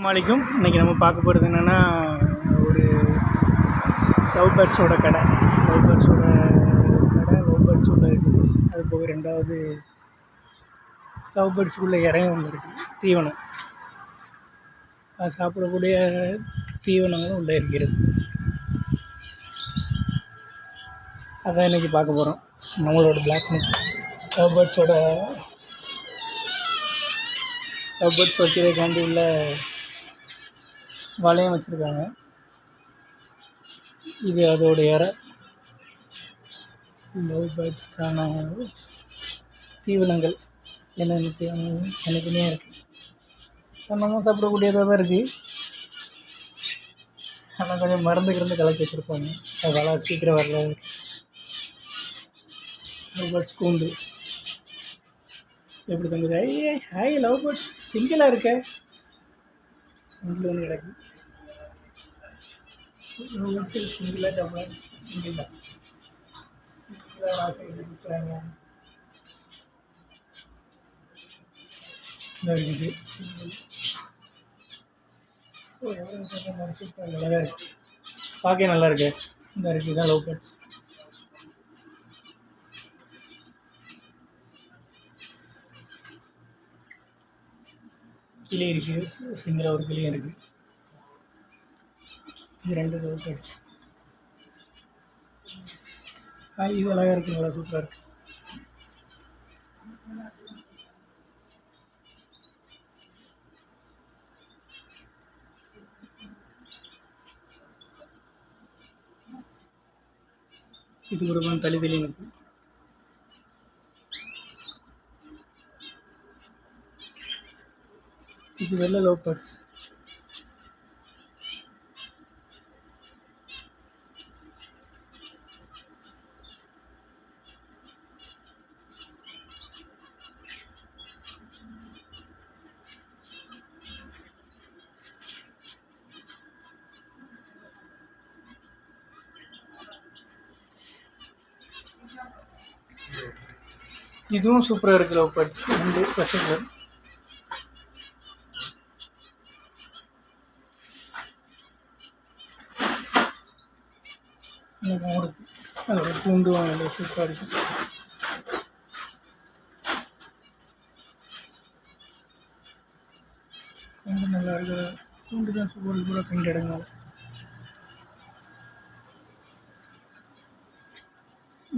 அஸ்ஸலாமு இன்றைக்கி நம்ம பார்க்க போகிறது என்னென்னா ஒரு லவ் பேர்ட்ஸோட கடை. லவ் பேர்ட்ஸ் உள்ள இருக்குது. அது போக ரெண்டாவது லவ் பேர்ட்ஸுக்குள்ளே இடம் ஒன்று இருக்குது, தீவனம். அது சாப்பிடக்கூடிய தீவனங்களும் உள்ளே இருக்கிறது. அதான் இன்றைக்கி பார்க்க போகிறோம். நம்மளோட பிளாக் நெக் லவ் பேர்ட்ஸ் வைக்கிறதுக்காண்டி உள்ள வளையம் வச்சுருக்காங்க. இது அதோடைய இறை. லவ் பேர்ட்ஸ்க்கான தீவனங்கள் என்னென்ன தனித்தனியாக இருக்குது. நம்ம சாப்பிடக்கூடியதாக தான் இருக்குது. ஆனால் கொஞ்சம் மருந்து கலக்கி வச்சுருப்பாங்க. அதெல்லாம் சீக்கிரம் வரல. லவ் பேர்ட்ஸ் கூண்டு எப்படி தங்குது? ஹாய் லவ் பேர்ட்ஸ் சிங்கிளாக இருக்க. சிங்கிள் ஒன்று கிடக்கு. லவ் பேர்ட்ஸ் சிங்கிளாக டபுளாக சிங்கிளாக ஆசை கொடுக்குறாங்க. இந்த இருக்குது சிங்கிள். சூப்பர் அழகாக இருக்குது. பார்க்க நல்லா இருக்கு. இந்த இருக்குது தான் லவ் பேர்ட்ஸ். கிளி இருக்குது. சிங்கிளாக ஒரு கிளியும் இருக்குது. இது 2 லவ் பேர்ட்ஸ். இது அழகாக இருக்குது. நல்லா சூப்பராக இருக்குது. இது கூட தள்ளி இருக்குது. இது வெள்ளை லவ் பேர்ட்ஸ். இதுவும் சூப்பராக இருக்குது. லவ் பேர்ட்ஸ் 2 பச்சை கலர். இருக்குது. அதோட கூண்டும் நல்லா சூப்பராக இருக்குது. கூண்டு நல்லா இருக்குது. கூண்டு தான் சூப்பர் கூட பெயிண்ட் இடங்கள்.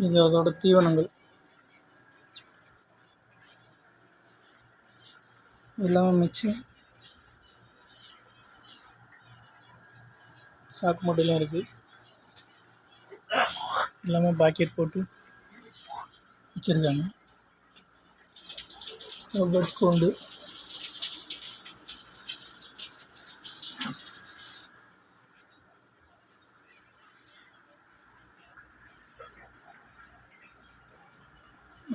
இது அதோட தீவனங்கள் எல்லாமே மிக்சிங். சாக்கு மூட்டையிலும் இருக்குது. எல்லாமே பாக்கெட் போட்டு வச்சுருக்காங்க. லவ் பேர்ட்ஸ் கூண்டு.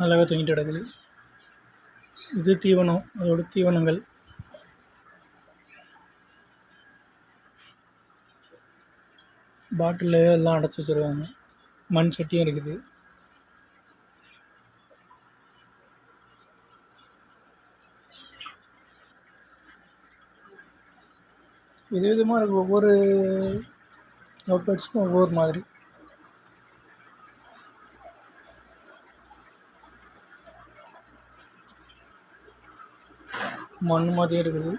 நல்லாவே தூங்கிட்டு கிடக்குது. இது தீவனம். அதோட தீவனங்கள் பாட்டில் எல்லாம் அடைச்சி வச்சுருக்காங்க. மண் சட்டியும் இருக்குது. விதவிதமாக இருக்குது. ஒவ்வொரு லவ் பேர்ட்ஸ்க்கும் ஒவ்வொரு மாதிரி. மண் மாதிரியே இருக்குது.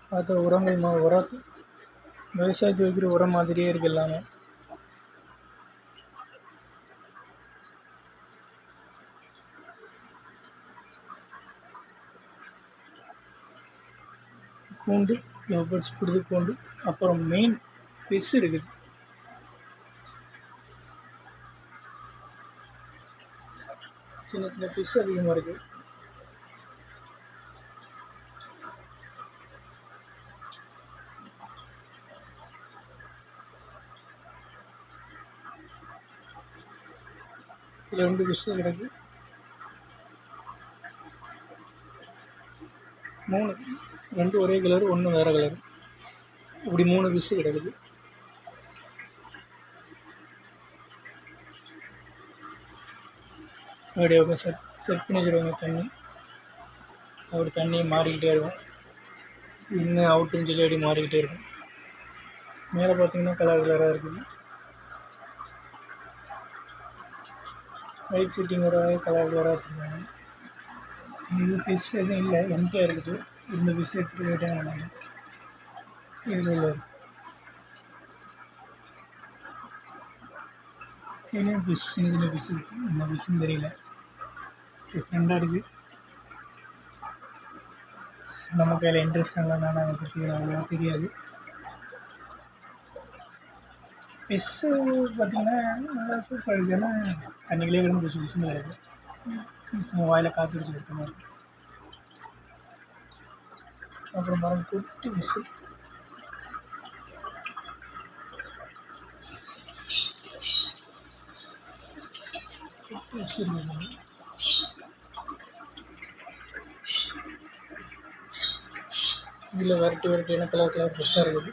பார்த்த உரங்கள் விவசாயத்துக்கு வைக்கிற உரம் மாதிரியே இருக்குது எல்லாமே. கூண்டு லவ் பேர்ட்ஸ் கொடுத்து கூண்டு. அப்புறம் மெயின் ஃபிஷ் இருக்குது. சின்ன சின்ன ஃபிஷ் அதிகமாக இருக்குது. இதில் 2 ஃபிஷ் கிடக்கு. 3, 2 ஒரே கலர், 1 வேறு கலர். இப்படி 3 ஃபிஷ் கிடக்குது. அப்படியே செட் பண்ணி வச்சுருவாங்க தண்ணி. அப்படி தண்ணி மாறிக்கிட்டே இருக்கும். இன்னும் அவுட்டுன்னு சொல்லி அப்படி மாறிக்கிட்டே இருக்கும். மேலே பார்த்தீங்கன்னா கலர் கலராக இருக்குது. லைட் செட்டிங்கோட கலர் கலராக வச்சுருக்காங்க. இது ஃபிஷ் எதுவும் இல்லை, எம்டியாக இருக்குது. இந்த ஃபிஷ் எடுத்துகிட்டு போயிட்டாங்க. நாங்கள் இதில் உள்ள இதுலேயும் ஃபிஷ், சின்ன சின்ன ஃபிஷ் இருக்குது. இந்த ஃபிஷ்ஷுன்னு தெரியல, டிஃப்ரெண்ட்டாக இருக்குது. நமக்கு அதில் இன்ட்ரெஸ்ட் இல்லைன்னா நாங்கள் பற்றி அவ்வளோ தெரியாது. ஃபிஷ்ஷு பார்த்திங்கன்னா நல்லா சூப்பராக இருக்குது. ஏன்னா தண்ணிகளே கிடந்து புதுசு புதுசுன்னு கிடக்கு. வாயில் காற்று வச்சு இருக்க மாதிரி. அப்புறம் மரம் குட்டி ஃபிஷ்ஷு. இதில் வெரைட்டியான கலர் ஃபிஷ்ஷாக இருக்குது.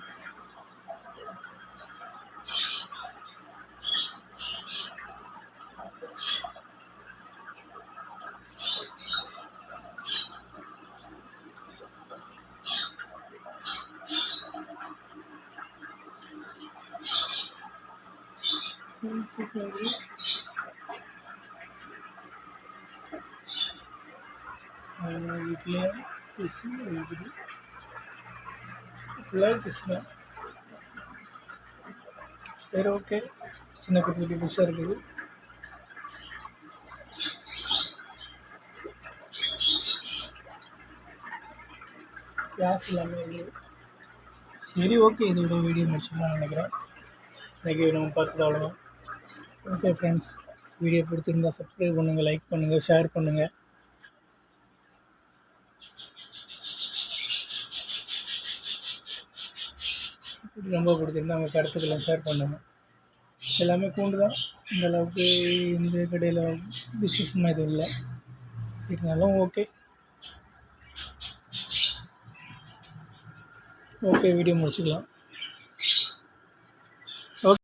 வீட்டிலே ஃபிஷ் இருக்குது. ஃபுல்லாக ஃபிஷ் தான். சரி, ஓகே. சின்ன குட்டி குட்டி ஃபிஷ்ஷாக இருக்குது. கிளாஸ் எல்லாமே இருக்குது. சரி, ஓகே. இதோட வீடியோ முடிச்சுக்கலாம்னு நினைக்கிறேன். இன்றைக்கி நம்ம பார்த்தது அவ்வளோதான். ஓகே ஃப்ரெண்ட்ஸ், வீடியோ பிடிச்சிருந்தா சப்ஸ்கிரைப் பண்ணுங்கள், லைக் பண்ணுங்கள், ஷேர் பண்ணுங்கள். ரொம்ப பிடிச்சிருந்தா அவங்க கருத்துக்கெல்லாம் ஷேர் பண்ணுங்கள். எல்லாமே கூண்டு தான். இந்த அளவுக்கு இந்த கடையில் விசேஷமாக எதுவும் இல்லை. இருந்தாலும் ஓகே. வீடியோ முடிச்சுக்கலாம்.